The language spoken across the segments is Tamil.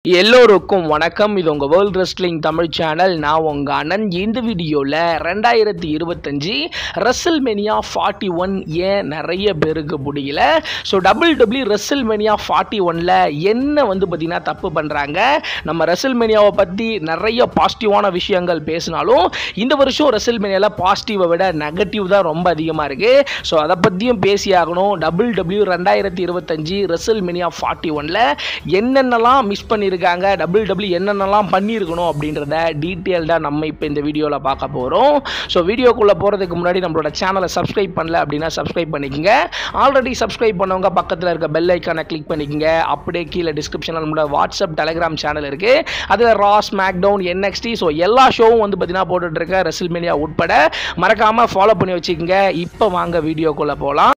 எல்லோருக்கும் வணக்கம். இது உங்கள் வேர்ல்ட் ரெஸ்லிங் தமிழ் சேனல். நான் உங்கள் அனந்த். இந்த வீடியோவில் 2025 ரெஸ்ல்மேனியா 41 ஏன் நிறைய பேருக்கு பிடிக்கல, ஸோ WWE ரெஸ்ல்மேனியா 41ல் என்ன பார்த்திங்கன்னா தப்பு பண்ணுறாங்க. நம்ம ரெஸ்ல்மேனியாவை பற்றி நிறைய பாசிட்டிவான விஷயங்கள் பேசினாலும் இந்த வருஷம் ரெஸ்ல்மேனியாவில் பாசிட்டிவை விட நெகட்டிவ் தான் ரொம்ப அதிகமாக இருக்குது. ஸோ அதை பற்றியும் பேசியாகணும். WWE 2025 ரெஸ்ல்மேனியா 41ல் என்னென்னலாம் மிஸ் பண்ணி இருக்காங்க, WWE என்னென்னலாம் பண்ணியிருக்கணும் அப்படின்றத டீட்டெயில்டாக நம்ம இப்போ இந்த வீடியோவில் பார்க்க போகிறோம். ஸோ வீடியோக்குள்ளே போகிறதுக்கு முன்னாடி நம்மளோட சேனலை சப்ஸ்கிரைப் பண்ணல அப்படின்னா சப்ஸ்கிரைப் பண்ணிக்கோங்க. ஆல்ரெடி சப்ஸ்கிரைப் பண்ணவங்க பக்கத்தில் இருக்க பெல் ஐக்கானை கிளிக் பண்ணிக்கோங்க. அப்படியே கீழே டிஸ்கிரிப்ஷனில் நம்மளோட வாட்ஸ்அப் டெலிகிராம் சேனல் இருக்குது. அதில் ரா, ஸ்மாக்டவுன், NXT ஸோ எல்லா ஷோவும் பார்த்தீங்கன்னா போட்டுட்ருக்க ரெஸ்ல்மேனியா உட்பட மறக்காமல் ஃபாலோ பண்ணி வச்சுக்கோங்க. இப்போ வாங்க வீடியோக்குள்ளே போகலாம்.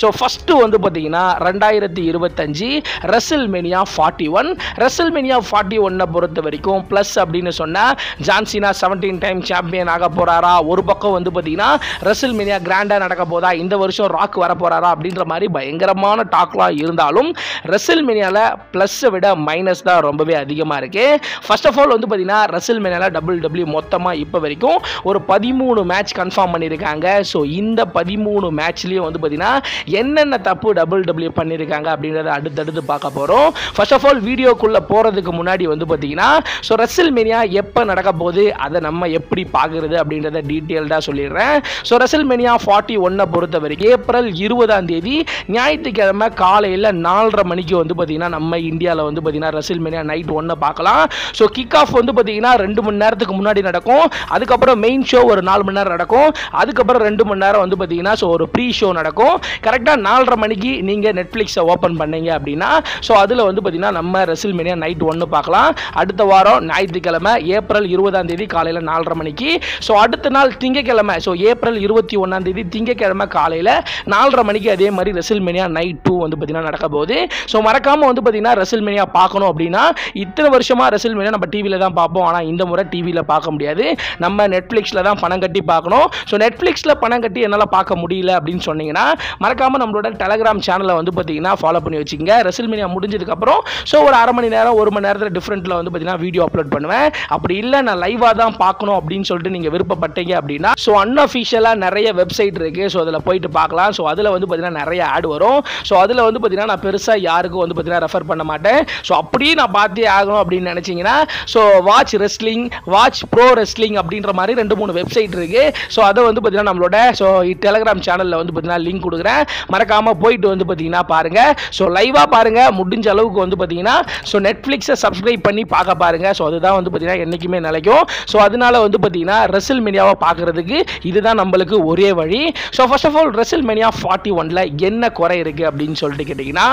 ஸோ ஃபஸ்ட்டு பார்த்தீங்கன்னா 2025 ரெஸ்ல்மேனியா 41. ரெஸ்ல்மேனியா 41 பொறுத்த வரைக்கும் ப்ளஸ் அப்படின்னு சொன்னால் ஜான்சினா 17 டைம் சாம்பியன் ஆக போகிறாரா, ஒரு பக்கம் பார்த்தீங்கன்னா ரெஸ்ல்மேனியா கிராண்டாக நடக்க போதா, இந்த வருஷம் ராக் வர போகிறாரா அப்படின்ற மாதிரி பயங்கரமான டாக்லாம் இருந்தாலும் ரெஸ்ல்மேனியாவில் ப்ளஸ்ஸை விட மைனஸ் தான் ரொம்பவே அதிகமாக இருக்குது. ஃபர்ஸ்ட் ஆஃப் ஆல் பார்த்தீங்கன்னா ரெஸ்ல்மேனியாவில் WWE மொத்தமாக இப்போ வரைக்கும் ஒரு 13 மேட்ச் கன்ஃபார்ம் பண்ணியிருக்காங்க. ஸோ இந்த 13 மேட்ச்லேயும் பார்த்தீங்கன்னா என்னென்ன தப்பு WWE பண்ணியிருக்காங்க அப்படின்றத அடுத்தடுத்து பார்க்க போகிறோம். ஃபர்ஸ்ட் ஆஃப் ஆல் வீடியோக்குள்ளே போகிறதுக்கு முன்னாடி பார்த்தீங்கன்னா ஸோ ரெஸ்ல்மேனியா எப்போ நடக்க போகுது, அதை நம்ம எப்படி பார்க்குறது அப்படின்றத டீட்டெயில்டாக சொல்லிடுறேன். ஸோ ரெஸ்ல்மேனியா 41 பொறுத்த வரைக்கும் ஏப்ரல் 20 ஞாயிற்றுக்கிழமை காலையில் 4:30 மணிக்கு பார்த்தீங்கன்னா நம்ம இந்தியாவில் பார்த்தீங்கன்னா ரெஸ்ல்மேனியா நைட் 1 பார்க்கலாம். ஸோ கிக் ஆஃப் பார்த்தீங்கன்னா 2 மணி நேரத்துக்கு முன்னாடி நடக்கும். அதுக்கப்புறம் மெயின் ஷோ ஒரு 4 மணி நேரம் நடக்கும். அதுக்கப்புறம் 2 மணி நேரம் பார்த்தீங்கன்னா ஸோ ஒரு ப்ரீ ஷோ நடக்கும். கரெக்டாக 4:30 மணிக்கு நீங்கள் நெட்ஃப்ளிக்ஸை ஓப்பன் பண்ணீங்க அப்படின்னா ஸோ அதில் பார்த்தீங்கன்னா நம்ம ரெஸ்ல்மேனியா நைட் 1 பார்க்கலாம். அடுத்த வாரம் ஞாயிற்றுக்கிழமை ஏப்ரல் 20 காலையில் 4:30 மணிக்கு. ஸோ அடுத்த நாள் திங்கக்கிழமை ஸோ ஏப்ரல் 21 திங்கக்கிழமை காலையில் 4:30 மணிக்கு அதே மாதிரி ரெஸ்ல்மேனியா நைட் 2 பார்த்தீங்கன்னா நடக்க போகுது. ஸோ மறக்காமல் பார்த்தீங்கன்னா ரெஸ்ல்மேனியா பார்க்கணும் அப்படின்னா இத்தனை வருஷமாக ரெஸ்ல்மேனியா நம்ம டிவியில் தான் பார்ப்போம். ஆனால் இந்த முறை டிவியில் பார்க்க முடியாது, நம்ம நெட்ஃப்ளிக்ஸில் தான் பணம் கட்டி பார்க்கணும். ஸோ நெட்ஃப்ளிக்ஸில் பணம் கட்டி என்னால் பார்க்க முடியல அப்படின்னு சொன்னீங்கன்னா மறக்காம நம்மளோட டெலிகிராம் சேனலை பார்த்தீங்கன்னா ஃபாலோ பண்ணி வச்சுக்கோங்க. ரெஸ்ல்மேனியா முடிஞ்சதுக்கப்புறம் ஸோ ஒரு அரை மணி நேரம் 1 மணி நேரத்தில் டிஃப்ரெண்ட்டில் பார்த்தீங்கன்னா வீடியோ அப்லோட் பண்ணுவேன். அப்படி இல்லை நான் லைவாக தான் பார்க்கணும் அப்படின்னு சொல்லிட்டு நீங்கள் விருப்பப்பட்டீங்க அப்படின்னா ஸோ அன்அஃபிஷியலாக நிறைய வெப்சைட் இருக்குது. ஸோ அதில் போயிட்டு பார்க்கலாம். ஸோ அதில் பார்த்தீங்கன்னா நிறைய ஆட் வரும். ஸோ அதில் பார்த்தீங்கன்னா நான் பெருசாக யாருக்கும் பார்த்தீங்கன்னா ரெஃபர் பண்ண மாட்டேன். ஸோ அப்படியே நான் பார்த்தே ஆகணும் அப்படின்னு நினச்சிங்கன்னா so watch wrestling, watch bro wrestling அப்படின்ற மாதிரி 2-3 வெப்சைட் இருக்குது. ஸோ அதை பார்த்தீங்கன்னா நம்மளோட ஸோ டெலிகிராம் சேனலில் பார்த்தீங்கன்னா லிங்க் கொடுக்குறேன். மறக்காம போயிட்டு பார்த்தீங்கன்னா பாருங்க. ஸோ லைவா பாருங்க. முடிஞ்ச அளவுக்கு பார்த்தீங்கன்னா ஸோ நெட்ஃப்ளிக்ஸை சப்ஸ்கிரைப் பண்ணி பார்க்க பாருங்க. ஸோ அதுதான் பார்த்தீங்கன்னா என்றைக்குமே நிலைக்கும். ஸோ அதனால பார்த்தீங்கன்னா ரெஸ்ல்மேனியாவை பார்க்கறதுக்கு இதுதான் நம்மளுக்கு ஒரே வழி. So first of all WrestleMania 41ல் என்ன குறை இருக்கு அப்படின்னு சொல்லிட்டு கேட்டிங்கன்னா,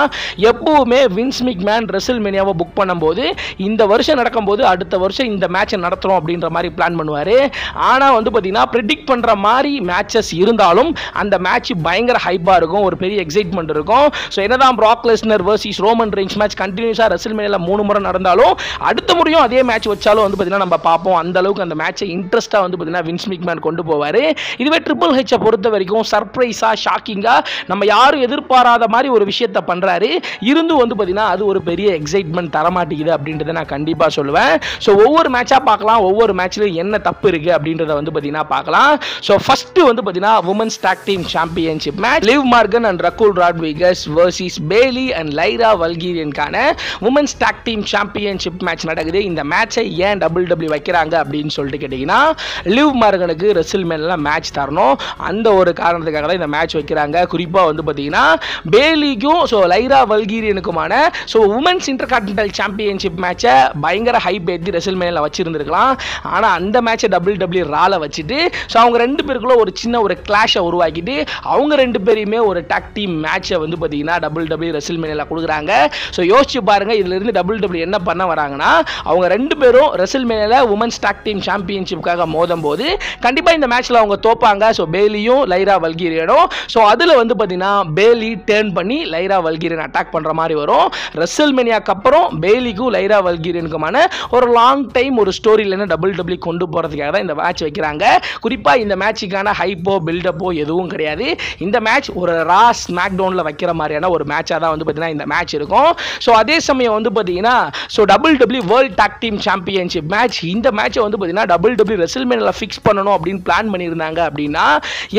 எப்பவுமே வின்ஸ் மெக்மேன் ரெஸ்ல்மேனியாவை புக் பண்ணும்போது இந்த வருஷம் நடக்கும்போது அடுத்த வருஷம் இந்த மேட்சை நடத்துகிறோம் அப்படின்ற மாதிரி பிளான் பண்ணுவார். ஆனால் பார்த்தீங்கன்னா ப்ரெடிக்ட் பண்ணுற மாதிரி மேட்சஸ் இருந்தாலும் அந்த மேட்ச் பயங்கர ஹைப்பாக இருக்கும், ஒரு பெரிய எக்ஸைட்மெண்ட் இருக்கும். ஸோ என்னதான் Prague Lesnar versus Roman Reigns match கண்டினியூஸாக ரெஸ்ல்மேனியாவில் 3 முறை நடந்தாலும் அடுத்த முறையும் அதே மேட்ச் வச்சாலும் பார்த்தீங்கன்னா நம்ம பார்ப்போம். அந்த அளவுக்கு அந்த மேட்சை இன்ட்ரெஸ்ட்டாக பார்த்தீங்கன்னா வின்ஸ் மெக்மேன் கொண்டு போவார். இதுவே ட்ரிபிள் ஹெச்சை பொறுத்த வரைக்கும் சர்ப்ரைஸாக, ஷாக்கிங்காக நம்ம யாரும் எதிர்பாராத மாதிரி ஒரு விஷயத்தை பண்ணுறாரு. இருந்து பார்த்தீங்கன்னா அது ஒரு பெரிய எக்ஸைட்மெண்ட் தரமாட்டேங்குது அப்படின்றத நான் கண்டிப்பாக சொல்லுவேன். ஸோ ஒவ்வொரு மேட்சாக பார்க்கலாம், ஒவ்வொரு மேட்ச்லையும் என்ன தப்பு இருக்குது அப்படின்றத பார்த்தீங்கன்னா பார்க்கலாம். ஸோ ஃபஸ்ட்டு பார்த்தீங்கன்னா women's tag team championship match Liv Morgan and Raquel Rodriguez versus Bayley and Lyra வல்கீரியனுக்கான women's tag team championship match நடக்குது. இந்த மேட்சை ஏன் WWE வைக்கிறாங்க அப்படின்னு சொல்லிட்டு கேட்டிங்கன்னா, லிவ் மார்கனுக்கு ரெஸ்ல்மேனியாவில் மேட்ச் தரணும், அந்த ஒரு காரணத்துக்காக தான் இந்த மேட்ச் வைக்கிறாங்க. குறிப்பாக பார்த்தீங்கன்னா பேலிக்கும் so லைரா வல்கீரியனுக்குமான so women's intercontinental championship மேட்சை பயங்கர ஹைப் ஏற்றி ரெஸ்ல்மேனியாவில் வச்சிருந்துருக்கலாம். ஆனால் அந்த மேட்சை WWE ரால வச்சுட்டு ஸோ அவங்க 2 பேருக்குள்ள ஒரு சின்ன ஒரு கிளாஷை உருவாக்கிட்டு அவங்க 2 பேரையுமே பேருக்குமே ஒரு டாக் டீம் மேட்சை வந்து பார்த்தீங்கன்னா WWE ரெசில்மேனியால கொடுக்குறாங்க. ஸோ யோசிச்சு பாருங்க, இதுல இருந்து WWE என்ன பண்ண வராங்கன்னா, அவங்க 2 பேரும் ரெசில்மேனியால உமன்ஸ் டாக் டீம் சாம்பியன்ஷிப்காக மோதும் போது கண்டிப்பா இந்த மேட்ச்ல அவங்க தோப்பாங்க. ஸோ பேலியும் லைரா வல்கீரியனும். ஸோ அதுல வந்து பார்த்தீங்கன்னா பேலி டேர்ன் பண்ணி லைரா வல்கீரியன் அட்டாக் பண்ற மாதிரி வரும். ரெசில்மேனியாக்கு அப்புறம் பேலிக்கும் லைரா வல்கீரியனுக்குமான ஒரு லாங் டைம் ஒரு ஸ்டோரி லைனை WWE கொண்டு போறதுக்காக தான் இந்த மேட்ச் வைக்கிறாங்க. குறிப்பா இந்த மேட்சுக்கான ஹைப்போ பில்டப்போ எதுவும் கிடையாது. இந்த மேட்ச் ஒரு ரா ஸ்மாக் டவுன்ல வைக்கிற மாதிரியான ஒரு மேட்சா தான் வந்து பார்த்தீங்கன்னா இந்த மேட்ச் இருக்கும். ஸோ அதே சமயம் வந்து பார்த்தீங்கன்னா WWE world tag team championship match, இந்த மேட்சை வந்து பார்த்தீங்கன்னா WWE ரெசில்மேனியால ஃபிக்ஸ் பண்ணணும் அப்படின்னு பிளான் பண்ணியிருந்தாங்க. அப்படின்னா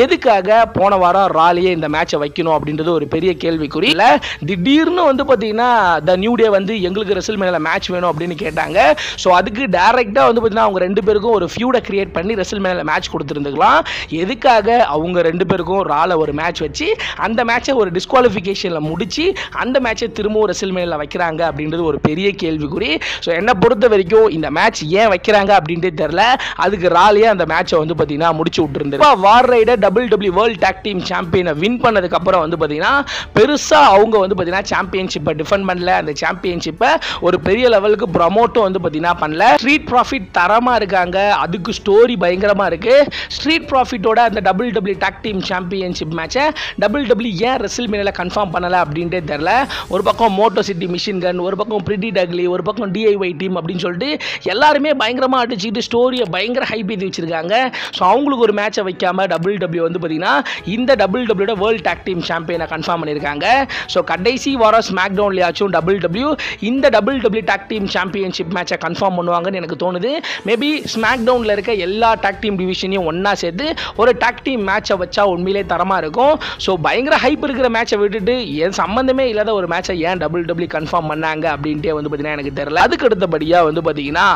எதுக்காக போன வாரம் ராலியே இந்த மேட்சை வைக்கணும் அப்படின்றது ஒரு பெரிய கேள்விக்குறி. இல்ல திடீர்னு வந்து பார்த்தீங்கன்னா த நியூ டே வந்து எங்களுக்கு ரெசில்மேனியால மேட்ச் வேணும் அப்படின்னு கேட்டாங்க. ஸோ அதுக்கு டைரக்டா வந்து பார்த்தீங்கன்னா அவங்க 2 பேருக்கும் ஒரு ஃபியூடை கிரியேட் பண்ணி ரெசில்மேனியால மேட்ச் கொடுத்துருந்துக்கலாம். எதுக்காக அவங்க 2 பேருக்கும் ரால ஒரு மேட்ச் வச்சு அந்த மேட்சை ஒரு டிஸ்குவாலிஃபிகேஷன்ல முடிச்சு அந்த மேட்சை திரும்பவும் ரெசில்மேனியால வைக்கிறாங்க அப்படின்றது ஒரு பெரிய கேள்விக்குறி. ஸோ என்னை பொறுத்த வரைக்கும் இந்த மேட்ச் ஏன் வைக்கிறாங்க அப்படின்றது தெரியல. அதுக்கு ராலியே அந்த மேட்சை வந்து பார்த்தீங்கன்னா முடிச்சு விட்டுருந்தது. War Raider WWE world tag team சாம்பியனை வின் பண்ணதுக்கு அப்புறம் வந்து பார்த்தீங்கன்னா பெருசா அவங்க வந்து பார்த்தீங்கன்னா சாம்பியன்ஷிப்பை டிஃபெண்ட் பண்ணல. அந்த சாம்பியன்ஷிப்பை ஒரு பெரிய லெவலுக்கு ப்ரமோட்டும் வந்து பார்த்தீங்கன்னா பண்ணல. ஸ்ட்ரீட் ப்ராஃபிட் தரமா இருக்காங்க, அதுக்கு ஸ்டோரி பயங்கரமா இருக்கு. ஸ்ட்ரீட் ப்ராஃபிட்டோட அந்த WWE டாக் டீம் சாம்பியன்ஷிப் மேட்சை WWE ஏன் ரெசில்மேனியால கன்ஃபார்ம் பண்ணல அப்படின்றே தெரியல. ஒரு பக்கம் மோட்டோ சிட்டி மிஷின் கன், ஒரு பக்கம் பிரிட்டி டக்லி, ஒரு பக்கம் DIY டீம் அப்படின்னு சொல்லிட்டு எல்லாருமே பயங்கரமா அடிச்சுக்கிட்டு ஸ்டோரியை பயங்கர ஹைப் ஏற்றி வச்சிருக்காங்க. ஸோ அவங்களுக்கு ஒரு மேட்சை வைக்காம WWE வந்து பார்த்தீங்கன்னா இந்த WWE வேர்ல்ட் டாக் டீம் சாம்பியனை கன்ஃபார்ம் பண்ணியிருக்காங்க. ஸோ கடைசி வாரம் ஸ்மாக் டவுன்லயாச்சும் WWE இந்த WWE டாக் டீம் சாம்பியன்ஷிப் மேட்சை கன்ஃபார்ம் பண்ணுவாங்கன்னு எனக்கு தோணுது. மேபி ஸ்மாக் டவுன்ல இருக்க எல்லா டாக் டீம் டிவிஷனையும் ஒன்னா சேர்த்து ஒரு டாக் டீம் மேட்சை வச்சா உண்மையிலே தரமா இருக்கும். ஸோ பயங்கர ஹைப் இருக்கிற மேட்சை விட்டுட்டு ஏன் சம்பந்தமே இல்லாத ஒரு மேட்சை ஏன் WWE கன்ஃபார்ம் பண்ணாங்க அப்படின்ட்டு வந்து பார்த்தீங்கன்னா எனக்கு தெரியல. அதுக்கு அடுத்தபடியாக வந்து பார்த்தீங்கன்னா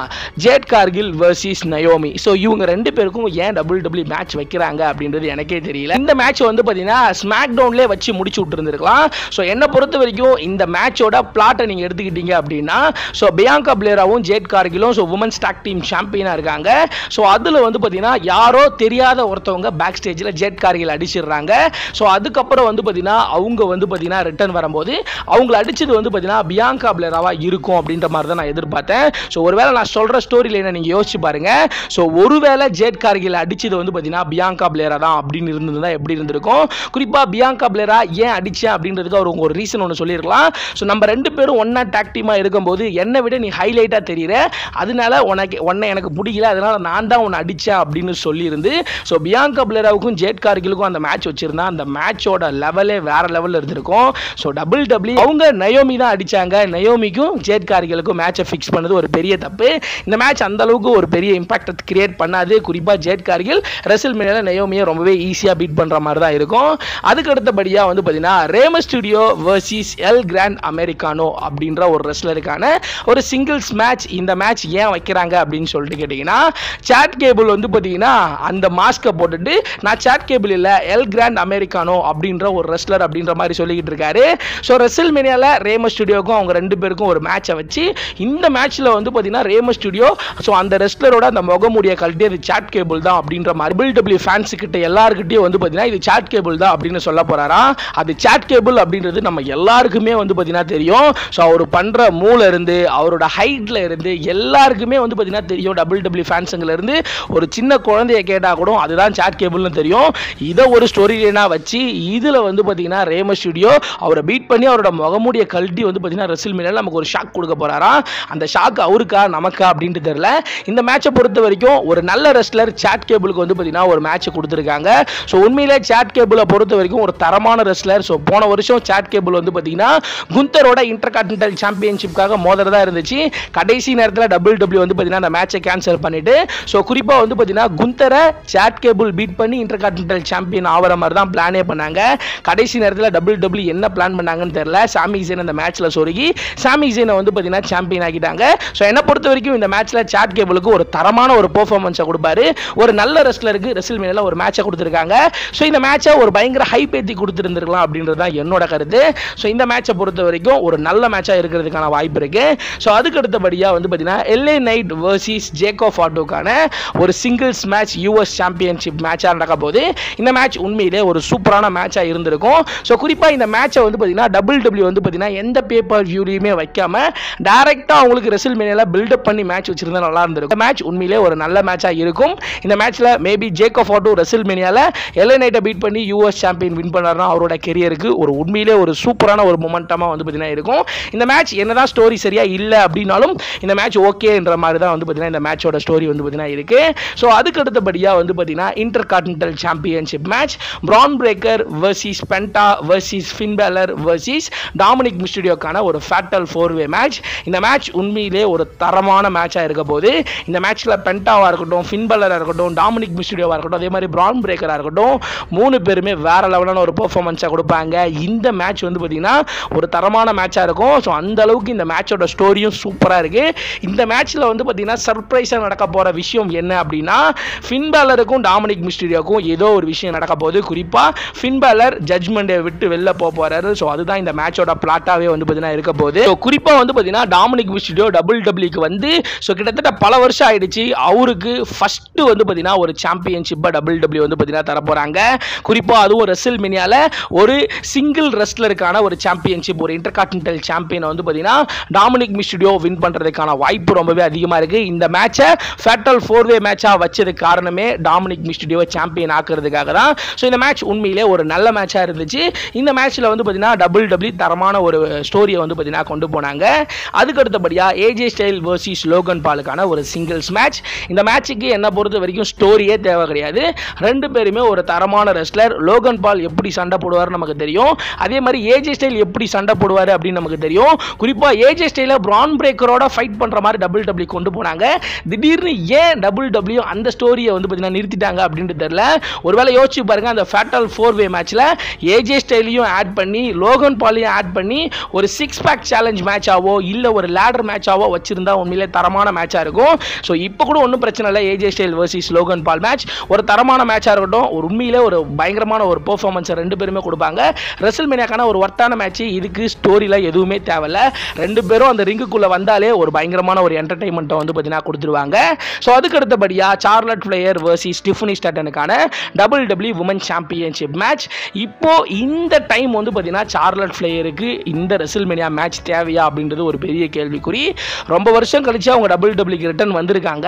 Jade Cargill versus Naomi. So இவங்க 2 பேருக்கும் ஏன் WWE மேட்ச் வைக்கிறாங்க அப்படின்றது எனக்கே தெரியல. இந்த மேட்ச் வந்து பார்த்தீங்கன்னா ஸ்மாக் டவுன்லேயே வச்சு முடிச்சு விட்டுருந்துருக்கலாம். ஸோ என்னை பொறுத்த வரைக்கும் இந்த மேட்சோட பிளாட்டை நீங்கள் எடுத்துக்கிட்டீங்க அப்படின்னா, ஸோ பியாங்கா பிளேராவும் ஜேட் கார்கிலும் ஸோ உமன்ஸ் டாக் டீம் சாம்பியனாக இருக்காங்க. ஸோ அதில் வந்து பார்த்தீங்கன்னா யாரோ தெரியாத ஒருத்தவங்க பேக் ஸ்டேஜில் ஜேட் கார்கில் அடிச்சிடுறாங்க. ஸோ அதுக்கப்புறம் வந்து பார்த்தீங்கன்னா அவங்க வந்து பார்த்தீங்கன்னா ரிட்டர்ன் வரும்போது அவங்களை அடிச்சது வந்து பார்த்தீங்கன்னா பியாங்கா பிளேராவா இருக்கும் அப்படின்ற மாதிரி தான் நான் எதிர்பார்த்தேன். ஸோ ஒருவேளை நான் சொல்கிற ஸ்டோரி லைனை நீங்கள் யோசிச்சு பாருங்க. ஸோ ஒருவேளை ஜேட் கார்கில் அடிச்சது வந்து பார்த்தீங்கன்னா பியாங்கா பிளேரா தான் அப்படின்னு இருந்திருந்தா எப்படி இருந்திருக்கும். குறிப்பாக பியாங்கா பிளேரா ஏன் அடிச்சேன் அப்படின்றதுக்கு அவர் ஒரு ரீசன் ஒன்று சொல்லியிருக்கலாம். ஸோ நம்ம 2 பேரும் ஒன்னா டாக் டீமாக இருக்கும்போது என்னை விட நீ ஹைலைட்டாக தெரியுற, அதனால உன்னை எனக்கு பிடிக்கல, அதனால நான் தான் உன்னை அடித்தேன் அப்படின்னு சொல்லியிருந்து ஸோ பியாங்கா பிளேராவுக்கும் ஜேட் கார்கிலுக்கும் அந்த மேட்ச் வச்சிருந்தா அந்த மேட்சோட லெவலே வேற லெவலில் இருந்திருக்கும். ஸோ WWE அவங்க நயோமி தான் அடிச்சாங்க. நயோமிக்கும் ஜேட் கார்கிலுக்கும் மேட்சை ஃபிக்ஸ் பண்ணது ஒரு பெரிய தப்பு. இந்த மேட்ச் அந்த அளவுக்கு ஒரு பெரிய இம்பாக்ட் கிரியேட் பண்ணாது. குறிப்பாக ஜேட் கார்கில் ரெசில்மேனியால நயோமியை ரொம்பவே ஈஸியாக பீட் பண்ணுற மாதிரி தான் இருக்கும். அதுக்கு அடுத்தபடியாக வந்து பார்த்தீங்கன்னா ரே Mysterio versus L grand Americano அப்படின்ற ஒரு ரெஸ்லருக்கான ஒரு சிங்கிள்ஸ் மேட்ச். இந்த மேட்ச் ஏன் வைக்கிறாங்க அப்படின்னு சொல்லிட்டு கேட்டிங்கன்னா, சாட் கேபிள் வந்து பார்த்தீங்கன்னா அந்த மாஸ்கை போட்டுட்டு நான் சாட் கேபிள் இல்லை எல் கிராண்ட் அமெரிக்கானோ அப்படின்ற ஒரு ரெஸ்லர் அப்படின்ற மாதிரி சொல்லிக்கிட்டு இருக்காரு. ஸோ ரெசில்மேனியால ரே மிஸ்டீரியோக்கும் அவங்க 2 பேருக்கும் ஒரு மேட்சை வச்சு இந்த மேட்ச்ல வந்து பார்த்தீங்கன்னா ரே மிஸ்டீரியோ ஸோ அந்த ரெஸ்லரோட அந்த முகமூடியை கழட்டி அது சாட் கேபிள் தான் அப்படின்ற மாதிரி WWE ஃபேன்ஸ் கிட்ட எல்லாருக்கிட்டையும் வந்து பார்த்தீங்கன்னா இது சாட் கேபிள் தான் அப்படின்னு சொல்ல போறாராம். அது சாட் கேபிள் அப்படின்றது நம்ம எல்லாருக்குமே வந்து பார்த்தீங்கன்னா தெரியும். ஸோ அவர் பண்ற மூல இருந்து அவரோட ஹைட்ல இருந்து எல்லாருக்குமே வந்து பார்த்தீங்கன்னா தெரியும். WWE ஃபேன்ஸுங்கள இருந்து ஒரு சின்ன குழந்தைய கேட்டா கூட அதுதான் சாட் கேபிள்னு தெரியும். இதை ஒரு ஸ்டோரி லைனா வச்சு இதுல வந்து பார்த்தீங்கன்னா ரே மிஸ்டீரியோ அவரை பீட் பண்ணி அவரோட முகமூடியை கழட்டி வந்து பார்த்தீங்கன்னா ரெசில்மேனியால நமக்கு ஒரு ஷாக் கொடுக்க போறாராம். அந்த ஷாக் அவருக்கா நமக்கா அப்படின்ட்டு தெரியல. இந்த மேட்சை பொறுத்த வரைக்கும் ஒரு நல்ல ரெஸ்லர் சாட் கேபிளுக்கு வந்து பார்த்தீங்கன்னா ஒரு மேட்ச் கொடுத்துருக்காங்க. ஸோ உண்மையிலே சாட் கேபிளை பொறுத்த வரைக்கும் ஒரு தரமான ரெஸ்லர். ஸோ போன வருஷம் சாட் கேபிள் வந்து பார்த்தீங்கன்னா குந்தரோட இன்டர்கான்டினென்டல் சாம்பியன்ஷிப்காக மோதறதா இருந்துச்சு. கடைசி நேரத்தில் WWE வந்து பார்த்தீங்கன்னா அந்த மேட்சை கேன்சல் பண்ணிட்டு ஸோ குறிப்பாக வந்து பார்த்தீங்கன்னா குந்தரை சாட் கேபிள் பீட் பண்ணி இன்டர்கான்டினென்டல் சாம்பியன் ஆகிற மாதிரி தான் பிளானே பண்ணாங்க. கடைசி நேரத்தில் WWE என்ன பிளான் பண்ணாங்கன்னு தெரியல. சாமி ஜெயின் அந்த மேட்ச்ல சொருகி சாமி ஜெயினை வந்து பார்த்தீங்கன்னா சாம்பியன் ஆகிட்டாங்க. ஸோ என்னை பொறுத்த வரைக்கும் இந்த மேட்ச்ல சாட் கேபிளுக்கு ஒரு தரமான ஒரு பெர்ஃபார்மன்ஸை கொடுப்பாரு. ஒரு நல்ல ரெஸ்லருக்கு ரெசில்மேனியால ஒரு மேட்சை கொடுத்துருக்காங்க. ஸோ இந்த மேட்சை ஒரு பயங்கர ஹைப் ஏற்றி கொடுத்துருந்துருக்கலாம் அப்படின்றது தான் என்னோட கருத்து. ஸோ இந்த மேட்சை பொறுத்த வரைக்கும் ஒரு நல்ல மேட்சாக இருக்கிறதுக்கான வாய்ப்பு இருக்கு. ஸோ அதுக்கு அடுத்தபடியாக வந்து பார்த்தீங்கன்னா LA Knight வர்சஸ் ஜேக்கப் ஃபாட்டோக்கான ஒரு சிங்கிள்ஸ் மேட்ச் US சாம்பியன்ஷிப் மேட்சாக நடக்க போது இந்த மேட்ச் உண்மையிலே ஒரு சூப்பரான மேட்சாக இருந்திருக்கும். ஸோ குறிப்பாக இந்த மேட்சை வந்து பார்த்தீங்கன்னா WWE வந்து பார்த்தீங்கன்னா எந்த பேப்பர் வியூலையுமே வைக்காம டைரெக்டாக அவங்களுக்கு ரெசில்மேனியாவில் பில்டப் பண்ணி மேட்ச் வச்சிருந்தா நல்லா இருந்திருக்கும். மேட்ச் உண்மையிலே ஒரு நல்ல மேட்சாக இருக்கும். இந்த மேட்ச்சில் மேபி ஜேக்கப் ஃபார்டு ரெசில்மேனியாவில் LA Knight பீட் பண்ணி US சாம்பியன் வின் பண்ணார்னா அவரோட கெரியருக்கு ஒரு உண்மையிலே ஒரு சூப்பரான ஒரு மொமெண்டமாக வந்து பார்த்தீங்கன்னா இருக்கும். இந்த மேட்ச் என்னதான் ஸ்டோரி சரியா இல்லை அப்படின்னாலும் இந்த மேட்ச் ஓகேன்ற மாதிரி தான் வந்து பார்த்தீங்கன்னா இந்த மேட்சோட ஸ்டோரி வந்து பார்த்தீங்கன்னா இருக்கு. ஸோ அதுக்கு அடுத்தபடியாக வந்து பார்த்தீங்கன்னா intercontinental championship match Bron Breakker versus Penta versus Finn Balor versus Dominik மிஸ்டீரியோக்கான ஒரு ஃபேட்டல் 4-way மேட்ச். இந்த மேட்ச் உண்மையிலே ஒரு தரமான மேட்சாக இருக்க போது இந்த மேட்ச்சில் பென்டாவாக இருக்கட்டும், ஃபின் பேலராக இருக்கட்டும், டாமினிக் மிஸ்டீரியோவாக இருக்கட்டும், அதே மாதிரி பிரான் பிரேக்கராக இருக்கட்டும், 3 பேருமே வேற லெவலான ஒரு பெர்ஃபார்மன்ஸை கொடுப்பாங்க. இந்த மேட்ச் வந்து பார்த்தீங்கன்னா ஒரு தரமான மேட்சாக இருக்கும். ஸோ அந்த அளவுக்கு இந்த மேட்சோட ஸ்டோரியும் சூப்பராக இருக்கு. இந்த மேட்ச்சில் வந்து பார்த்தீங்கன்னா சர்ப்ரைஸாக நடக்க போகிற விஷயம் என்ன அப்படின்னா ஃபின் பேலருக்கும் டாமினிக் மிஸ்டீரியோக்கும் ஏதோ ஒரு விஷயம் நடக்க போகுது. குறிப்பாக ஃபின் பேலர் ஜட்ஜ்மெண்ட்டை விட்டு வெளில போறாரு. ஸோ அதுதான் இந்த மேட்சோட பிளாட்டாவே வந்து பார்த்தீங்கன்னா இருக்க போகுது. ஸோ குறிப்பாக வந்து பார்த்தீங்கன்னா டாமினிக் மிஸ்டீரியோ WWEக்கு வந்து ஸோ கிட்டத்தட்ட பல வருஷம் ஆயிடுச்சு. அவருக்கு ஃபர்ஸ்ட் வந்து பார்த்தீங்கன்னா ஒரு சாம்பியன்ஷிப்பை WWE வந்து பார்த்தீங்கன்னா தரப்போறாங்க. குறிப்பாக அதுவும் ரெசில்மேனியாவில் ஒரு சிங்கிள் ரெஸ்லருக்கான ஒரு சாம்பியன்ஷிப், ஒரு இன்டர்கான்டினென்டல் சாம்பியனை வந்து பார்த்தீங்கன்னா டாமினிக் மிஸ்டீரியோ வின் பண்ணுறதுக்கான வாய்ப்பு ரொம்பவே அதிகமாக இருக்கு. இந்த மேட்சை ஃபேட்டல் 4-way மேட்சாக வச்சதுக்கு காரணமே டாமினிக் மிஸ்டீரியோவை சாம்பியன் ஆக்குறதுக்காக தான். ஸோ இந்த மேட்ச் உண்மையிலே ஒரு நல்ல மேட்சாக இருந்துச்சு. இந்த மேட்ச்சில் வந்து பார்த்தீங்கன்னா WWE தரமான ஒரு ஸ்டோரியை வந்து பார்த்தீங்கன்னா கொண்டு போனாங்க. அதுக்கு அடுத்தபடியாக AJ ஸ்டைல் வர்சஸ் லோகன் பாலுக்கான ஒரு சிங்கிள்ஸ் மேட்ச். இந்த மேட்சுக்கு என்ன பொறுத்த வரைக்கும் ஸ்டோரியே தேவை கிடையாது. 2 பேருமே ஒரு தரமான ரெஸ்லர். லோகன் பால் எப்படி சண்டை போடுவார் நமக்கு தெரியும், அதே மாதிரி AJ ஸ்டைல் எப்படி சண்டை போடுவார் அப்படின்னு நமக்கு தெரியும். குறிப்பாக AJ ஸ்டைல பிரான் பிரேக்கரோட ஃபைட் பண்ணுற மாதிரி WWE கொண்டு போனாங்க. திடீர்னு ஏன் WWE அந்த ஸ்டோரியை வந்து பார்த்தீங்கன்னா நிறுத்திட்டாங்க அப்படின்ட்டு தெரியல. ஒருவேளை யோசிச்சு பாருங்க, அந்த ஃபேட்டல் 4-way மேட்ச்சில் AJ ஸ்டைலையும் ஆட் பண்ணி லோகன் பாலையும் ஆட் பண்ணி ஒரு 6 பேக் சேலஞ்ச் மேட்சாவோ இல்லை ஒரு லேடர் மேட்சாவோ வச்சிருந்தா உண்மையிலே தரமான மேட்சாக இருக்கும். ஸோ இப்போ கூட ஒன்றும் பிரச்சனை இல்லை. AJ Styles versus Logan Paul match ஒரு தரமான மேட்சாக இருக்கட்டும். ஒரு உண்மையிலே ஒரு பயங்கரமான ஒரு பெர்ஃபார்மன்ஸை 2 பேருமே கொடுப்பாங்க. ரெசில்மேனியாக்கான ஒரு ஒர்த்தான மேட்ச். இதுக்கு ஸ்டோரியில் எதுவுமே தேவையில்ல. 2 பேரும் அந்த ரிங்குக்குள்ளே வந்தாலே ஒரு பயங்கரமான ஒரு என்டர்டைன்மெண்ட்டை வந்து பார்த்தீங்கன்னா கொடுத்துருவாங்க. ஸோ அதுக்கு அடுத்தபடியாக சார்லட் ஃப்ளேயர் வர்சஸ் ஸ்டிஃபனி ஸ்டாட்டனுக்கான WWE உமன் சாம்பியன்ஷிப் மேட்ச். இப்போ இந்த டைம் வந்து பார்த்தீங்கன்னா சார்லட் ஃப்ளேயருக்கு இந்த ரெசில்மேனியா மேட்ச் தேவையா அப்படின்றது ஒரு பெரிய கேள்விக்குறி. ரொம்ப வருஷம் கழிச்சு அவங்க WWE ரிட்டர்ன் வந்திருக்காங்க.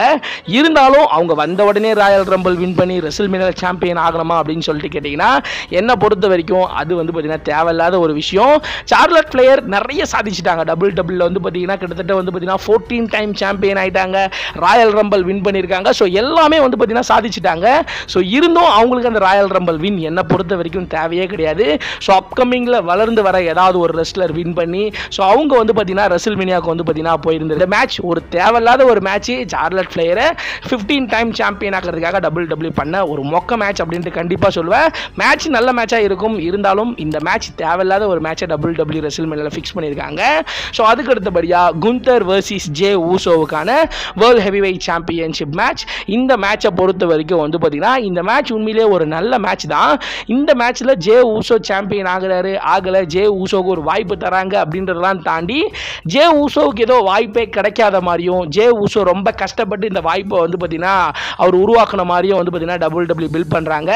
இருந்தாலும் அவங்க வந்த உடனே ராயல் ரம்பிள் வின் பண்ணி ரெசில்மேனியா சாம்பியன் ஆகணுமா அப்படின்னு சொல்லிட்டு கேட்டிங்கன்னா என்னை பொறுத்த வரைக்கும் அது வந்து பார்த்தீங்கன்னா தேவையில்லாத ஒரு விஷயம். சார்லட் ஃப்ளேயர் நிறைய சாதிச்சிட்டாங்க. WWE வந்து பார்த்தீங்கன்னா கிட்டத்தட்ட வந்து பார்த்தீங்கன்னா 14 டைம் சாம்பியன் ஆயிட்டாங்க. ராயல் ரம்பிள் வின் பண்ணியிருக்காங்க. ஸோ எல்லாமே வந்து பார்த்தீங்கன்னா சாதிச்சிட்டாங்க. ஸோ இருந்தும் அவங்களுக்கு அந்த ராயல் ரம்பிள் வின் என்னை பொறுத்த வரைக்கும் தேவையே கிடையாது. ஸோ அப்கமிங்கில் வளர்ந்து வர ஏதாவது ஒரு ரெஸ்லர் வின் பண்ணி ஸோ அவங்க வந்து பார்த்தீங்கன்னா ரெசில்மேனியாவுக்கு வந்து பார்த்தீங்கன்னா போயிருந்தது. இந்த மேட்ச் ஒரு தேவையில்லாத ஒரு மேட்ச். சார்லட் ஃப்ளேயரை 15 டைம் சாம்பியன் ஆக்கிறதுக்காக WWE பண்ண ஒரு மொக்க மேட்ச் அப்படின்ட்டு கண்டிப்பாக சொல்லுவேன். மேட்ச் நல்ல மேட்சாக இருக்கும். இருந்தாலும் இந்த மேட்ச் தேவையில்லாத ஒரு மேட்சை WWE ரெசில்மேனியாவில் ஃபிக்ஸ் பண்ணியிருக்காங்க. ஸோ அதுக்கு அடுத்தபடியாக குந்தர் வர்சஸ் ஜே ஊசோவுக்கான வேர்ல்ட் ஹெவிவெயிட் சாம்பியன்ஷிப் மேட்ச். இந்த மேட்சை பொறுத்த வரைக்கும் வந்து பார்த்தீங்கன்னா இந்த மேட்ச் உண்மையிலே ஒரு நல்ல மேட்ச் தான். இந்த மேட்ச்சில் ஜே ஊசோ சாம்பியன் ஆகுறாரு ஆகலை, ஜே ஊசோவுக்கு ஒரு வாய்ப்பு தராங்க அப்படின்றதெல்லாம் தாண்டி ஜே ஊசோவுக்கு ஏதோ வாய்ப்பே கிடைக்காத மாதிரியும், ஜே ஊசோ ரொம்ப கஷ்டப்பட்டு இந்த வாய்ப்பை வந்து பார்த்தீங்கன்னா அவர் உருவாக்குன மாதிரியும் வந்து பார்த்தீங்கன்னா WWE பில்ட் பண்ணுறாங்க.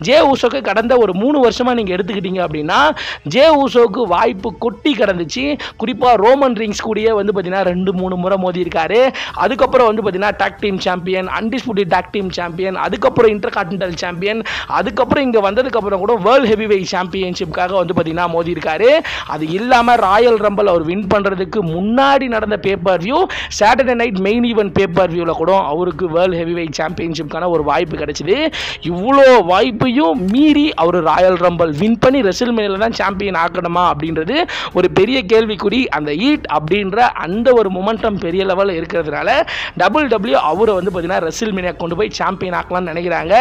ஜே ஊசோக்கு கடந்த ஒரு 3 வருஷமாக நீங்கள் எடுத்துக்கிட்டீங்க அப்படின்னா ஜே ஊசோவுக்கு வாய்ப்பு கொட்டி கிடந்துச்சு. குறிப்பாக ரோமன் ரிங்ஸ் கூடயே வந்து பார்த்தீங்கன்னா 2-3 முறை மோதி இருக்காரு. அதுக்கப்புறம் வந்து பார்த்தீங்கன்னா talk team champion, undisputed talk team champion, அதுக்கப்புறம் இன்டர் கான்டினென்டல் சாம்பியன், அதுக்கப்புறம் இங்கே வந்ததுக்கப்புறம் கூட வேர்ல்ட் ஹெவிவெயிட் சாம்பியன்ஷிப்காக வந்து பார்த்தீங்கன்னா மோதி இருக்காரு. அது இல்லாமல் ராயல் ரம்பிள் அவர் வின் பண்ணுறதுக்கு முன்னாடி நடந்த paper view Saturday night main event paper வியூவில் கூட அவருக்கு வேர்ல்ட் ஹெவிவெயிட் சாம்பியன்ஷிப்கான ஒரு வாய்ப்பு கிடைச்சிது. இவ்வளோ வாய்ப்பையும் மீறி அவர் ராயல் ரம்பிள் வின் பண்ணி ரெசில்மேனியாவில் தான் சாம்பியன் ஆக்கணுமா அப்படின்றது ஒரு பெரிய கேள்விக்குறி. அந்த ஈட் அப்படின்ற அந்த ஒரு மொமெண்டம் பெரிய லெவலில் இருக்கிறதுனால WWE அவரை வந்து பார்த்தீங்கன்னா ரெசில்மேனியா கொண்டு போய் சாம்பியன் ஆக்கலாம்னு நினைக்கிறாங்க.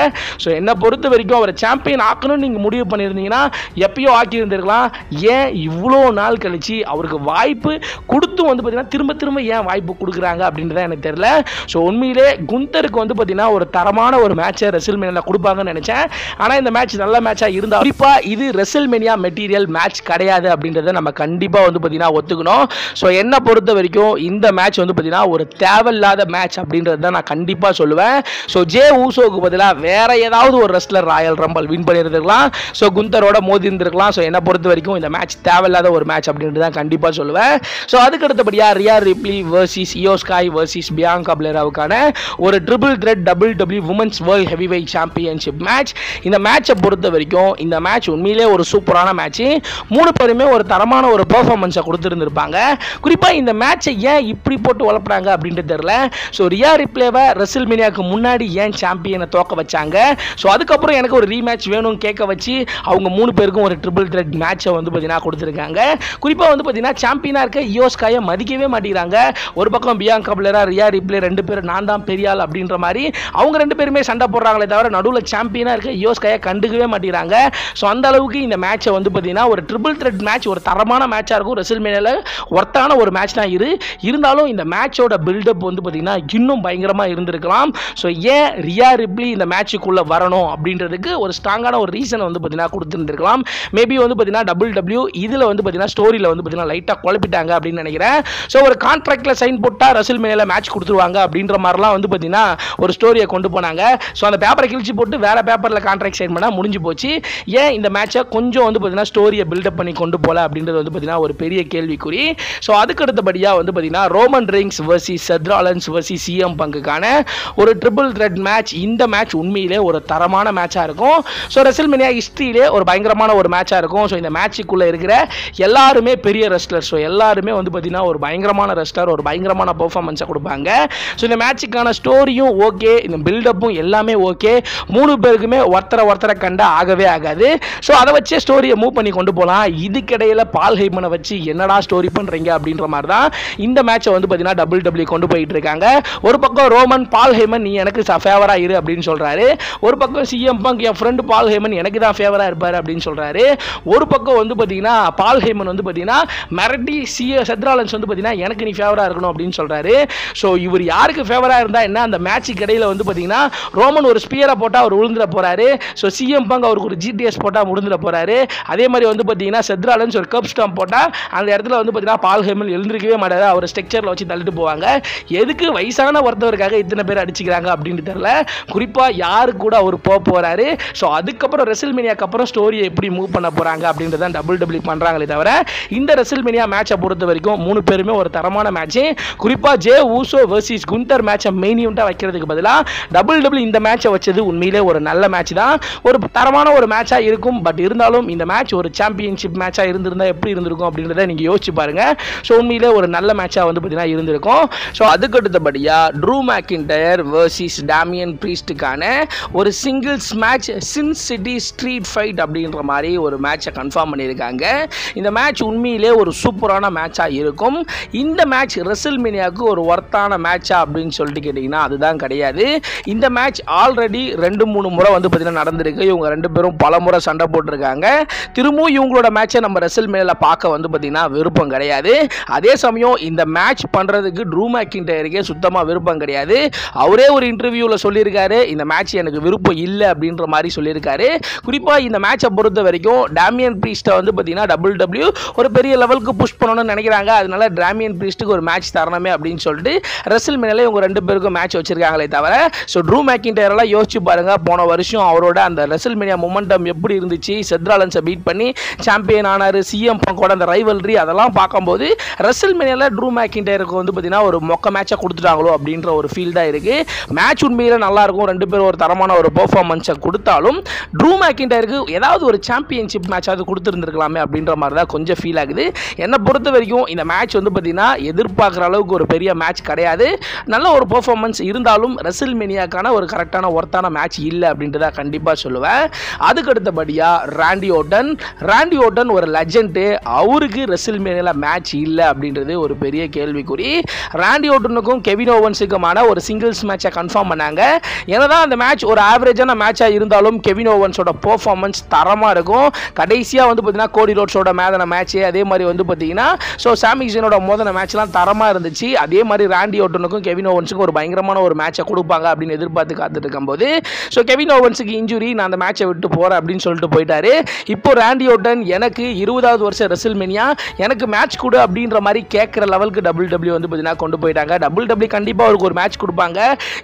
ஸோ என்னை பொறுத்த வரைக்கும் அவரை சாம்பியன் ஆக்கணும்னு நீங்கள் முடிவு பண்ணியிருந்தீங்கன்னா எப்பயோ ஆக்கியிருந்திருக்கலாம். ஏன் இவ்வளோ நாள் கழிச்சு அவருக்கு வாய்ப்பு கொடுத்தும் வந்து பார்த்தீங்கன்னா திரும்ப திரும்ப ஏன் வாய்ப்பு கொடுக்குறாங்க அப்படின்றத எனக்கு தெரியல. ஸோ உண்மையிலே குந்தருக்கு வந்து பார்த்தீங்கன்னா ஒரு தரமான ஒரு மேட்சை ரெசில்மேனியாவில் கொடுப்பாங்கன்னு நினச்சேன். ஆனால் இந்த மேட்ச் நல்ல மேட்சாக இருந்தால் குறிப்பாக இது ரெசில்மேனியா மெட்டீரியல் மேட்ச் கிடையாது அப்படின்றத நம்ம கண்டிப்பாக வந்து பார்த்தீங்கன்னா ஒத்துக்கணும். ஸோ என்னை பொறுத்த வரைக்கும் இந்த மேட்ச் வந்து பார்த்தீங்கன்னா ஒரு தேவையில்லாத மேட்ச் அப்படின்றது தான் நான் கண்டிப்பாக சொல்லுவேன். ஸோ ஜே ஊசோவுக்கு பதிலாக வேற ஏதாவது ஒரு ரெஸ்லர் ராயல் ரம்பிள் வின் பண்ணியிருந்துக்கலாம். இருந்திருக்கலாம். ஸோ குந்தரோட மோதி இருந்திருக்கலாம். ஸோ என்னை பொறுத்த வரைக்கும் இந்த மேட்ச் தேவையில்லாத ஒரு மேட்ச் அப்படின்ட்டு தான் கண்டிப்பாக சொல்லுவேன். ஸோ அதுக்கு அடுத்தபடியாக Riya Ripley versus இயோ ஸ்காய் versus Bianca பிளேராவுக்கான ஒரு triple thread WWE women's world heavyweight championship match. இந்த மேட்சை பொறுத்த வரைக்கும் இந்த மேட்ச் உண்மையிலே ஒரு சூப்பரான மேட்ச். மூணு பேருமே ஒரு தரமான ஒரு பெர்ஃபார்மன்ஸை கொடுத்துருந்துருப்பாங்க. குறிப்பாக இந்த மேட்சை ஏன் இப்படி போட்டு வளர்ப்புறாங்க அப்படின்ட்டு தெரியல. ஸோ ரியா ரிப்ளேவை ரெசில்மேனியாவுக்கு முன்னாடி ஏன் சாம்பியனை தோக்க வச்சாங்க. ஸோ அதுக்கப்புறம் எனக்கு ஒரு ரீமேட்ச் வேணும்னு கேட்க வச்சு அவங்க மூணு பேருக்கும் ஒரு ட்ரிபிள் த்ரெட் மேட்சை வந்து பார்த்தீங்கன்னா கொடுத்துருக்காங்க. குறிப்பாக வந்து பார்த்தீங்கன்னா சாம்பியனாக இருக்க இயோ ஸ்காயை மதிக்கவே மாட்டேங்கிறாங்க. ஒரு பக்கம் பியாங்கா பிளேரா ரியா ரிப்ளே ரெண்டு பேரும் நான் தான் பெரிய ஆள் அப்படின்ற மாதிரி அவங்க ரெண்டு பேருமே சண்டை போடுறாங்களே தவிர நடுவில் சாம்பியனாக இருக்க இயோ ஸ்காயை கண்டுக்கவே மாட்டேங்கிறாங்க. ஸோ அந்த அளவுக்கு இந்த மேட்சை வந்து பார்த்தீங்கன்னா ஒரு ட்ரிபிள் த்ரெட் மேட்ச் ஒரு தரமான மேட்சாக இருக்கும். ரெசில்மேனியாவில் ஒர்த்தான ஒரு மேட்ச் தான் இருந்தாலும் இந்த மேட்சோட பில்டப் வந்து பார்த்தீங்கன்னா இன்னும் பயங்கரமாக இருந்திருக்கலாம். ஸோ ஏன் ரியா ரிப்ளி இந்த மேட்சுக்குள்ளே வரணும் அப்படின்றதுக்கு ஒரு ஸ்ட்ராங்கான ஒரு ரீசன் வந்து பார்த்தீங்கன்னா கொடுத்துருந்துருக்கலாம். மேபி வந்து பார்த்தீங்கன்னா WWE இதில் வந்து பார்த்தீங்கன்னா ஸ்டோரியில் வந்து பார்த்தீங்கன்னா லைட்டாக குழப்பிட்டாங்க அப்படின்னு நினைக்கிறேன். ஸோ ஒரு கான்ட்ராக்டில் சைன் போட்டால் ரெசில்மேனியாவில் மேட்ச் கொடுத்துருவாங்க அப்படின்ற மாதிரிலாம் வந்து பார்த்தீங்கன்னா ஒரு ஸ்டோரியை கொண்டு போனாங்க. ஸோ அந்த பேப்பரை கிழிச்சு போட்டு வேற பேப்பரில் கான்ட்ராக்ட் சைன் பண்ணால் முடிஞ்சு போச்சு. ஏன் இந்த மேட்சை கொஞ்சம் வந்து பார்த்தீங்கன்னா ஸ்டோரியை பில்டப் பண்ணி கொண்டு போகல அப்படின்றது வந்து பார்த்தீங்கன்னா ஒரு பெரிய கேள்விக்குறி. ஸோ அதுக்கு அடுத்தபடியாக வந்து பார்த்தீங்கன்னா ரோமன் ரெயின்ஸ் வர்சஸ் செத் ராலன்ஸ் வர்சஸ் CM பங்குக்கான ஒரு ட்ரிபிள் த்ரெட் மேட்ச். இந்த மேட்ச் உண்மையிலே ஒரு தரமான மேட்சாக இருக்கும். ஸோ ரெசில்மேனியா ஹிஸ்ட்ரியிலே ஒரு பயங்கரமான ஒரு மேட்சாக இருக்கும். ஸோ இந்த மேட்சுக்குள்ளே இருக்கிற எல்லாருமே பெரிய ரெஸ்லர். ஸோ எல்லாருமே வந்து பார்த்தீங்கன்னா ஒரு பயங்கரமான ரெஸ்லர் ஒரு பயங்கரமான பெர்ஃபார்மன்ஸை கொடுப்பாங்க. ஸோ இந்த மேட்சுக்கான ஸ்டோரியும் ஓகே, இந்த பில்டப்பும் எல்லாமே ஓகே. மூணு பேருக்குமே ஒருத்தரை கண்டா ஆகவே ஆகாது. ஸோ அதை வச்சே ஸ்டோரியை மூவ் பண்ணி கொண்டு போகலாம். இதுக்கிடையில் பால் ஹெய்மனை வச்சு என்னடா ஸ்டோரி பண்ணுறீங்க அப்படின்ற மாதிரி தான் இந்த மேட்சை வந்து பார்த்தீங்கன்னா WWE கொண்டு போயிட்டு இருக்காங்க. ஒரு பக்கம் ரோமன் பால் ஹெய்மன் நீ எனக்கு ஃபேவராக இரு அப்படின்னு சொல்கிறாரு. ஒரு பக்கம் CM பங்க் என் ஃப்ரெண்டு பால் ஹெய்மன் எனக்கு தான் ஃபேவராக இருப்பார் அப்படின்னு சொல்கிறாரு. ஒரு பக்கம் வந்து பார்த்தீங்கன்னா பால் ஹெய்மன் வந்து பார்த்தீங்கன்னா மிரட்டி செத் ராலன்ஸ் வந்து பார்த்தீங்கன்னா எனக்கு நீ ஃபேவராக இருக்கணும் அப்படின்னு சொல்கிறாரு. ஸோ இவர் யாருக்கு ஃபேவராக இருந்தால் என்ன அந்த மேட்சுக்கு இடையில் வந்து பார்த்தீங்கன்னா ரோமன் ஒரு ஸ்பியரை போட்டால் அவர் விழுந்துட போகிறாரு. ஸோ CM பங்க் அவருக்கு ஒரு GTS போட்டால் முடிந்துட போகிறாரு. அதே மாதிரி வந்து பார்த்தீங்கன்னா செத் ராலன்ஸ் ஒரு கப் ஸ்டாம்ப் போட்டால் அந்த இடத்துல வந்து பார்த்தீங்கன்னா பால் ஹெய்மன் எழுந்திருக்கவே மாட்டாரு. அவர் ஸ்ட்ரக்சரில் வச்சு தள்ளிட்டு போவாங்க. எதுக்கு வயசான ஒருத்தவருக்காக இத்தனை பேர் அடிச்சுக்கிறாங்க அப்படின்னு தெரியல. குறிப்பாக யாரு கூட அவர் போகிறாரு. ஸோ அதுக்கப்புறம் ரெசில்மேனியாக்கு அப்புறம் ஸ்டோரியை எப்படி மூவ் பண்ண போகிறாங்க அப்படின்றத WWE பண்ணுறாங்களே தவிர இந்த ரெசில்மேனியா மேட்சை பொறுத்த வரைக்கும் மூணு பேருமே ஒரு தரமான மேட்ச். குறிப்பாக ஜே ஊசோ வர்சஸ் குந்தர் மேட்சை மெயின் ஈவெண்ட்டாக வைக்கிறதுக்கு பதிலாக WWE இந்த மேட்சை வச்சது உண்மையிலே ஒரு நல்ல மேட்ச் தான். ஒரு தரமான ஒரு மேட்சாக இருக்கும். பட் இருந்தாலும் இந்த மேட்ச் ஒரு சாம்பியன்ஷிப் மேட்சாக இருந்திருந்தா எப்படி இருந்திருக்கும் அப்படின்றத நீங்கள் யோசிச்சு பாருங்க. ஸோ உண்மையிலே ஒரு நல்ல மேட்சாக வந்து பார்த்தீங்கன்னா இருந்திருக்கும். ஸோ அதுக்கு அடுத்தபடியாக ட்ரூ மேக்கின்டயர் வர்சஸ் டேமியன் ப்ரீஸ்டுக்கான ஒரு singles match sin city street fight அப்படின்ற மாதிரி ஒரு மேட்சை கன்ஃபார்ம் பண்ணியிருக்காங்க. இந்த மேட்ச் உண்மையிலே ஒரு சூப்பரான மேட்சாக இருக்கும். இந்த மேட்ச் ரெசில்மேனியாவுக்கு ஒரு ஒர்த்தான மேட்சா அப்படின்னு சொல்லிட்டு கேட்டிங்கன்னா அதுதான் கிடையாது. இந்த மேட்ச் ஆல்ரெடி 2-3 முறை வந்து பார்த்தீங்கன்னா நடந்திருக்கு. இவங்க ரெண்டு பேரும் பல முறை சண்டை போட்டிருக்காங்க. திரும்பவும் இவங்களோட மேட்சை நம்ம ரெசில்மேனியாவில் பார்க்க வந்து பார்த்தீங்கன்னா விருப்பம் கிடையாது. அதே சமயம் இந்த மேட்ச் பண்ணுறதுக்கு ட்ரூ மேக்கின்டயருக்கே சுத்தமாக விருப்பம் கிடையாது. அவரே ஒரு இன்டர்வியூவில் சொல்லியிருக்காரு இந்த மேட்ச் எனக்கு விருப்பம் இல்லை அப்படின்ற மாதிரி சொல்லியிருக்காரு. குறிப்பாக இந்த மேட்சை பொறுத்த வரைக்கும் டேமியன் ப்ரீஸ்ட்டை வந்து பார்த்தீங்கன்னா WWE ஒரு பெரிய லெவலுக்கு புஷ் பண்ணணும்னு நினைக்கிறாங்க. அதனால டேமியன் ப்ரீஸ்ட்டுக்கு ஒரு மேட்ச் தரணுமே அப்படின்னு சொல்லிட்டு ரெசில்மேனியாவில் இவங்க ரெண்டு பேருக்கும் மேட்ச் வச்சிருக்காங்களே தவிர ஸோ ட்ரூ மேக்கின்டயரெல்லாம் யோசிச்சு பாருங்க. போன வருஷம் அவரோட அந்த ரெசில்மேனியா மொமெண்டம் எப்படி இருந்துச்சு. செத் ராலன்ஸை பீட் பண்ணி சாம்பியன் ஆனார். CM பங்கோட அந்த ரைவல்ரி அதெல்லாம் பார்க்கும்போது ரெசில்மேனியாவில் ட்ரூ மேக்கின்டயருக்கு வந்து பார்த்தீங்கன்னா ஒரு மொக்க மேட்சை கொடுத்துட்டாங்களோ அப்படின்ற ஒரு ஃபீல் தான் இருக்குது. மேட்ச் உண்மையில நல்லா இருக்கும். ரெண்டு பேரும் ஒரு தரமான ஒரு பெர்ஃபார்மன்ஸை கொடுத்தாலும் ட்ரூ மேக்கின்டயருக்கு ஏதாவது ஒரு சாம்பியன்ஷிப் மேட்சாவது கொடுத்துருந்துருக்கலாமே அப்படின்ற மாதிரி தான் கொஞ்சம் ஃபீல் ஆகுது. என்னை பொறுத்த வரைக்கும் இந்த மேட்ச் வந்து பார்த்தீங்கன்னா எதிர்பார்க்குற அளவுக்கு ஒரு பெரிய மேட்ச் கிடையாது. நல்ல ஒரு பெர்ஃபார்மன்ஸ் இருந்தாலும் ரெசில்மேனியாக்கான ஒரு கரெக்டான ஒர்த்தான மேட்ச் இல்லை அப்படின்ட்டு தான் கண்டிப்பாக சொல்லுவேன். அதுக்கு அடுத்தபடியாக ராண்டி ஓட்டன் ஒரு லெஜெண்டு. அவருக்கு ரெசில்மேனியாவில் மேட்ச் இல்லை அப்படின்றது ஒரு பெரிய கேள்விக்குறி. ராண்டி ஓட்டனுக்கும் கெவின் ஓவன்ஸுக்குமான ஒரு சிங்கிள்ஸ் மேட்சை கன்ஃபார்ம் பண்ணாங்க. என்னதான் அந்த மேட்ச் ஒரு ஆவரேஜான மேட்சாக இருந்தாலும் கெவின் ஓவன்ஸோட பெர்ஃபார்மன்ஸ் தரமாக இருக்கும். கடைசியாக வந்து பார்த்தீங்கன்னா கோடி ரோட்ஸோட மேதன மேட்ச் அதே மாதிரி வந்து பார்த்தீங்கன்னா ஸோ சாமி ஜெயினோட மோதன மேட்ச்லாம் தரமாக இருந்துச்சு. அதே மாதிரி ராண்டி ஓட்டனுக்கும் கெவின் ஓவன்ஸுக்கும் ஒரு பயங்கரமான ஒரு மேட்சை கொடுப்பாங்க அப்படின்னு எதிர்பார்த்து காத்துட்டு இருக்கும்போது ஸோ கெவின் ஓவன்ஸுக்கு இன்ஜுரி நான் அந்த மேட்சை விட்டு போகிறேன் அப்படின்னு சொல்லிட்டு போயிட்டாரு. இப்போ ராண்டி ஓட்டன் எனக்கு 20வது வருஷம் ரெசில்மேனியா எனக்கு மேட்ச் கொடு அப்படின்ற மாதிரி கேட்குற லெவலுக்கு WWE வந்து பார்த்தீங்கன்னா கொண்டு போயிட்டாங்க. WWE கண்டிப்பாக அவருக்கு ஒரு மேட்ச் கொடுப்பாங்க.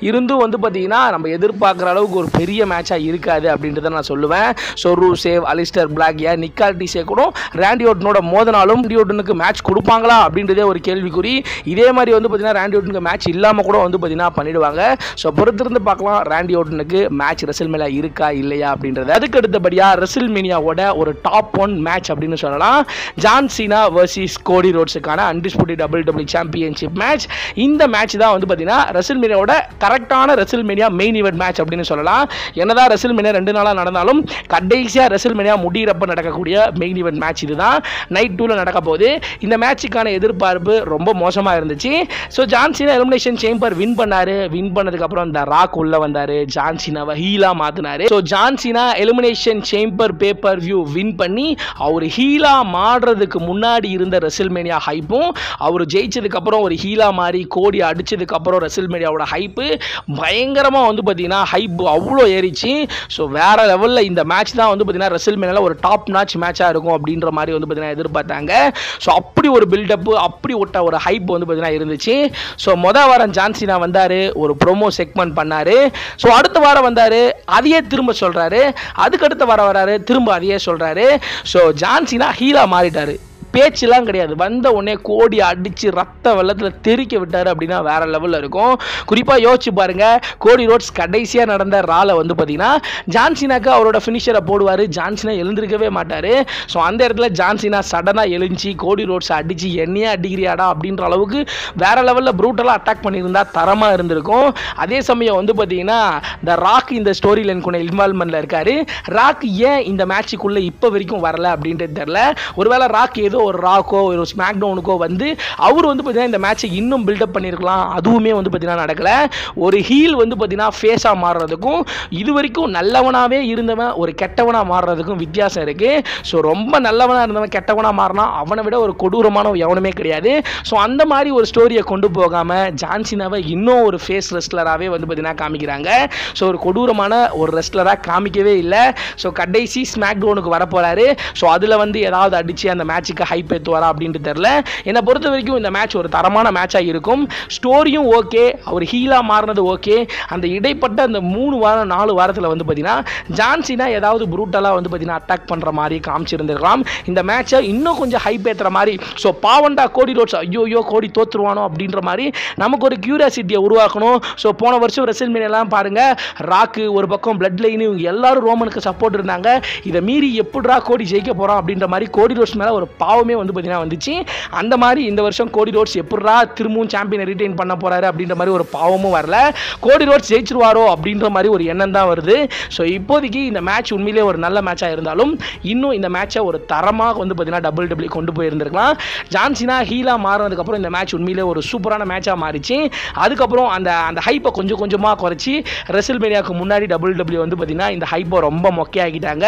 இருந்தும் வந்து பார்த்தீங்கன்னா நம்ம எதிர்பார்க்குற அளவுக்கு ஒரு பெரிய மேட்சாக இருக்காது அப்படின்றத நான் சொல்லுவேன். சொல்லுவேன். ஸோ ரூசேவ், அலிஸ்டர் பிளாக், நிக்கால்டிஸே கூட ராண்டி ஆர்டனோட மோதினாலும் ராண்டி ஆர்டனுக்கு மேட்ச் கொடுப்பாங்களா அப்படின்றதே ஒரு கேள்விக்குறி. இதே மாதிரி வந்து பார்த்தீங்கன்னா ராண்டி ஆர்டனுக்கு மேட்ச் இல்லாமல் கூட வந்து பார்த்தீங்கன்னா பண்ணிடுவாங்க. ஸோ பொறுத்திருந்து பார்க்கலாம் ராண்டி ஆர்டனுக்கு மேட்ச் ரெசில்மேனியா இருக்கா இல்லையா அப்படின்றது. அதுக்கு அடுத்தபடியாக ரெசில்மேனியாவோட ஒரு டாப் 1 மேட்ச் அப்படின்னு சொல்லலாம். ஜான் சீனா வர்சஸ் கோடி ரோட்ஸுக்கான அன்டிஸ்பியூட்டட் WWE சாம்பியன்ஷிப் மேட்ச். இந்த மேட்ச் தான் வந்து பார்த்தீங்கன்னா ரெசில்மேனியாவோட கரெக்டான ரெசில்மேனியா மெயின் ஈவென்ட் மேட்ச் அப்படின்னு சொல்லலாம். என்னதான் ரெசில்மேனியா 2 நாளாக நடந்தாலும் கடைசியாக ரெசில்மேனியா முடிகிறப்ப நடக்கக்கூடிய மெயின் ஈவென்ட் மேட்ச் இதுதான். நைட் 2ல நடக்க போகுது. இந்த மேட்சுக்கான எதிர்பார்ப்பு ரொம்ப மோசமாக இருந்துச்சு. So John Cena elimination chamber win பண்ணாரு. வின் பண்ணதுக்கப்புறம் இந்த ராக் உள்ள வந்தாரு. ஜான் சீனாவை ஹீலா மாத்தினாரு. So John Cena elimination chamber pay per view win பண்ணி அவர் ஹீலா மாறுறதுக்கு முன்னாடி இருந்த ரெசில்மேனியா ஹைப்பும் அவர் ஜெயிச்சதுக்கு அப்புறம் ஒரு ஹீலா மாறி கோடி அடிச்சதுக்கு அப்புறம் ரெசில்மேனியாவோட ஹைப்பு பயங்கரமா வந்து பார்த்தீங்கன்னா ஹைப் அவ்வளோ ஏறிச்சு. ஸோ வேற லெவலில் இந்த மேட்ச் தான் வந்து பார்த்தீங்கன்னா ரெசில்மேனியால ஒரு டாப் நாட்ச் மேட்சாக இருக்கும் அப்படின்ற மாதிரி வந்து பார்த்தீங்கன்னா எதிர்பார்த்தாங்க. ஸோ அப்படி ஒரு பில்டப், அப்படி ஒரு ஹைப் வந்து பார்த்தீங்கன்னா இருந்துச்சு. ஸோ மொதல் வாரம் ஜான் சீனா வந்தாரு, ஒரு ப்ரோமோ செக்மெண்ட் பண்ணாரு. ஸோ அடுத்த வாரம் வந்தாரு, அதையே திரும்ப சொல்றாரு. அதுக்கு அடுத்த வாரம் வராரு, திரும்ப அதையே சொல்றாரு. ஸோ ஜான் சீனா ஹீலா மாறிட்டாரு. பேச்செல்லாம் கிடையாது. வந்த உடனே கோடி அடிச்சு ரத்த வெள்ளத்தில் தெறிக்க விட்டார் அப்படின்னா வேற லெவலில் இருக்கும். குறிப்பாக யோசிச்சு பாருங்க, கோடி ரோட்ஸ் கடைசியாக நடந்த ரால வந்து பார்த்தீங்கன்னா ஜான்சினாக்கு அவரோட ஃபினிஷரை போடுவார். ஜான்சினா எழுந்திருக்கவே மாட்டார். ஸோ அந்த இடத்துல ஜான்சினா சடனாக எழுஞ்சி கோடி ரோட்ஸ் அடிச்சு என்னையே அடிக்கிறியாடா அப்படின்ற அளவுக்கு வேற லெவலில் ப்ரூட்டலாக அட்டாக் பண்ணியிருந்தா தரமாக இருந்திருக்கும். அதே சமயம் வந்து பார்த்தீங்கன்னா இந்த ராக் இந்த ஸ்டோரி லைனுக்குள்ள இன்வால்மெண்ட்டில் இருக்காரு. ராக் ஏன் இந்த மேட்சுக்குள்ளே இப்போ வரைக்கும் வரல அப்படின்றது தெரியல. ஒருவேளை ராக் ஏதோ ஒரு ராக்கோ ஒரு ஸ்மாக் டவுனுக்கோ வந்து அவர் வந்து பார்த்தீங்கன்னா இந்த மேட்சை இன்னும் பில்டப் பண்ணியிருக்கலாம். அதுவுமே வந்து பார்த்தீங்கன்னா நடக்கல. ஒரு ஹீல் வந்து பார்த்தீங்கன்னா ஃபேஸாக மாறுறதுக்கும் இது வரைக்கும் நல்லவனாகவே இருந்தவன் ஒரு கெட்டவனாக மாறுறதுக்கும் வித்தியாசம் இருக்குது. ஸோ ரொம்ப நல்லவனாக இருந்தவன் கெட்டவனாக மாறினா அவனை விட ஒரு கொடூரமானவன் எவனுமே கிடையாது. ஸோ அந்த மாதிரி ஒரு ஸ்டோரியை கொண்டு போகாமல் ஜான்சினாவை இன்னும் ஒரு ஃபேஸ் ரெஸ்லராகவே வந்து பார்த்தீங்கன்னா காமிக்கிறாங்க. ஸோ ஒரு கொடூரமான ஒரு ரெஸ்லராக காமிக்கவே இல்லை. ஸோ கடைசி ஸ்மாக் டவுனுக்கு வரப்போறாரு. ஸோ அதில் வந்து ஏதாவது அடித்து அந்த மேட்சுக்கு ஹைப் ஏற்றுவாரா அப்படின்ட்டு தெரியல. என்னை பொறுத்த வரைக்கும் இந்த மேட்ச் ஒரு தரமான மேட்சாக இருக்கும். ஸ்டோரியும் ஓகே, அவர் ஹீலா மாறினது ஓகே. அந்த இடைப்பட்ட அந்த 3 வாரம் 4 வாரத்தில் வந்து பார்த்தீங்கன்னா ஜான்சினா ஏதாவது ப்ரூட்டலாக வந்து பார்த்தீங்கன்னா அட்டாக் பண்ணுற மாதிரி காமிச்சிருந்துருக்கலாம். இந்த மேட்சை இன்னும் கொஞ்சம் ஹைப் ஏற்றுற மாதிரி. ஸோ பாவண்டா கோடி ரோட்ஸ் ஐயோ கோடி தோத்துருவானோ அப்படின்ற மாதிரி நமக்கு ஒரு கியூரியாசிட்டியை உருவாக்கணும். ஸோ போன வருஷம் ரெசில்மேனியாலாம் பாருங்க, ராக்கு ஒரு பக்கம் பிளட் லைன் இவங்க எல்லாரும் ரோமனுக்கு சப்போர்ட் இருந்தாங்க. இதை மீறி எப்படிரா கோடி ஜெயிக்க போகிறான் அப்படின்ற மாதிரி கோடி ரோட்ஸ் மேலே ஒரு பாவமே வந்து பார்த்தீங்கன்னா வந்துச்சு. அந்த மாதிரி இந்த வருஷம் கோடி ரோட்ஸ் எப்படிரா திரும்பவும் சாம்பியனை ரிட்டைன் பண்ண போறாரு அப்படின்ற மாதிரி ஒரு பாவமும் வரல. கோடி ரோட்ஸ் ஜெயிச்சிருவாரோ அப்படின்ற மாதிரி ஒரு எண்ணம் தான் வருது. ஸோ இப்போதைக்கு இந்த மேட்ச் உண்மையிலே ஒரு நல்ல மேட்சாக இருந்தாலும் இன்னும் இந்த மேட்சை ஒரு தரமாக வந்து பார்த்தீங்கன்னா WWE கொண்டு போயிருந்திருக்கலாம். ஜான்சினா ஹீலா மாறினதுக்கப்புறம் இந்த மேட்ச் உண்மையிலே ஒரு சூப்பரான மேட்சாக மாறிச்சு. அதுக்கப்புறம் அந்த அந்த ஹைப்பை கொஞ்சம் கொஞ்சமாக குறைச்சி ரெசில்மேனியாவுக்கு முன்னாடி WWE வந்து பார்த்தீங்கன்னா இந்த ஹைப்பை ரொம்ப மொக்கையாக்கிட்டாங்க.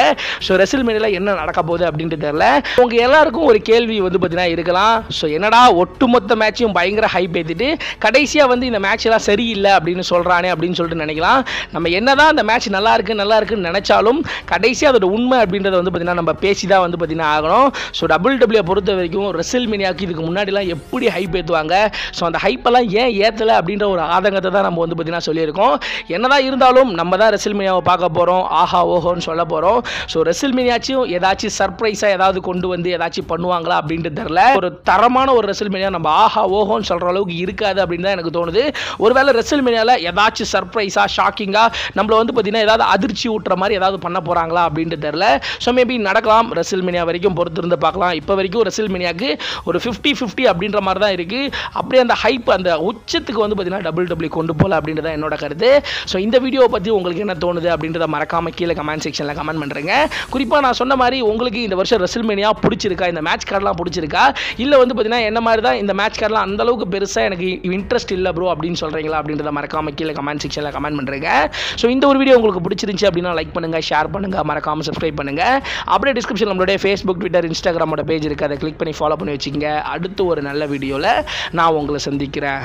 ஸோ ரெசில்மேனியாவில் என்ன நடக்க போகுது அப்படின்ட்டு தெரியல. உங்க எல்லாருக்கும் ஒரு கேள்வி வந்து பார்த்தீங்கன்னா இருக்கலாம். ஸோ என்னடா ஒட்டுமொத்த மேட்சையும் பயங்கர ஹைப் ஏற்றிட்டு கடைசியாக வந்து இந்த மேட்ச் எல்லாம் சரியில்லை அப்படின்னு சொல்கிறானே அப்படின்னு சொல்லிட்டு நினைக்கலாம். நம்ம என்னதான் அந்த மேட்ச் நல்லா இருக்குன்னு நினைச்சாலும் கடைசியாக அதோட உண்மை அப்படின்றத வந்து பார்த்தீங்கன்னா நம்ம பேசி தான் வந்து பார்த்தீங்கன்னா ஆகணும். ஸோ WWE பொறுத்த வரைக்கும் ரெசில்மேனியாவுக்கு இதுக்கு முன்னாடிலாம் எப்படி ஹைப் ஏற்றுவாங்க, ஸோ அந்த ஹைப்பெல்லாம் ஏன் ஏற்றலை அப்படின்ற ஒரு ஆதங்கத்தை தான் நம்ம வந்து பார்த்தீங்கன்னா சொல்லியிருக்கோம். என்னதான் இருந்தாலும் நம்ம தான் ரெசில்மேனியாவை பார்க்க போகிறோம், ஆஹா ஓஹோன்னு சொல்ல போகிறோம். ஸோ ரெசில்மேனியாச்சும் ஏதாச்சும் சர்ப்ரைஸாக ஏதாவது கொண்டு வந்து ஏதாச்சும் பண்ணுவாங்களா அப்படின்ட்டு தெரியல. ஒரு தரமான ஒரு ரெசில்மேனியா நம்ம ஆஹா ஓஹோன்னு சொல்கிற அளவுக்கு இருக்காது அப்படின்னு தான் எனக்கு தோணுது. ஒருவேளை ரெசில்மேனியாவில் ஏதாச்சும் சர்ப்ரைஸாக ஷாக்கிங்காக நம்மளை வந்து பார்த்தீங்கன்னா ஏதாவது அதிர்ச்சி ஊட்டுற மாதிரி ஏதாவது பண்ண போகிறாங்களா அப்படின்ட்டு தெரியல. ஸோ மேபி நடக்கலாம். ரெசில்மேனியா வரைக்கும் பொறுத்திருந்து பார்க்கலாம். இப்போ வரைக்கும் ரெசில்மேனியாவுக்கு ஒரு 50-50 அப்படின்ற மாதிரி தான் இருக்குது. அப்படியே அந்த ஹைப் அந்த உச்சத்துக்கு வந்து பார்த்தீங்கன்னா WWE கொண்டு போகல அப்படின்றத என்னோட கருத்து. ஸோ இந்த வீடியோவை பற்றி உங்களுக்கு என்ன தோணுது அப்படின்றத மறக்காம கீழே கமெண்ட் செக்ஷனில் கமெண்ட் பண்ணுறேங்க. குறிப்பாக நான் சொன்ன மாதிரி உங்களுக்கு இந்த வருஷம் ரெசில்மேனியா பிடிச்சிருக்கா, இந்த மேட்ச் கார்டெலாம் பிடிச்சிருக்கா, இல்லை வந்து பார்த்தீங்கன்னா என்ன மாதிரி தான் இந்த மேட்ச் கார்டெலாம் அந்த அளவுக்கு பெருசாக எனக்கு இன்ட்ரெஸ்ட் இல்லை ப்ரோ அப்படின்னு சொல்கிறீங்களா அப்படின்றத மறக்காம கீழே கமெண்ட் செக்ஷனில் கமெண்ட் பண்ணுறேங்க. ஸோ இந்த ஒரு வீடியோ உங்களுக்கு பிடிச்சிருந்துச்சு அப்படின்னா லைக் பண்ணுங்கள், ஷேர் பண்ணுங்கள், மறக்காம சப்ஸ்கிரைப் பண்ணுங்கள். அப்படியே டிஸ்கிரிப்ஷன் நம்மளுடைய ஃபேஸ்புக், ட்விட்டர், இன்ஸ்டாகிராமோட பேஜ் இருக்குது, அதை கிளிக் பண்ணி ஃபாலோ பண்ணி வச்சுக்கோங்க. அடுத்து ஒரு நல்ல வீடியோவில் நான் உங்களை சந்திக்கிறேன்.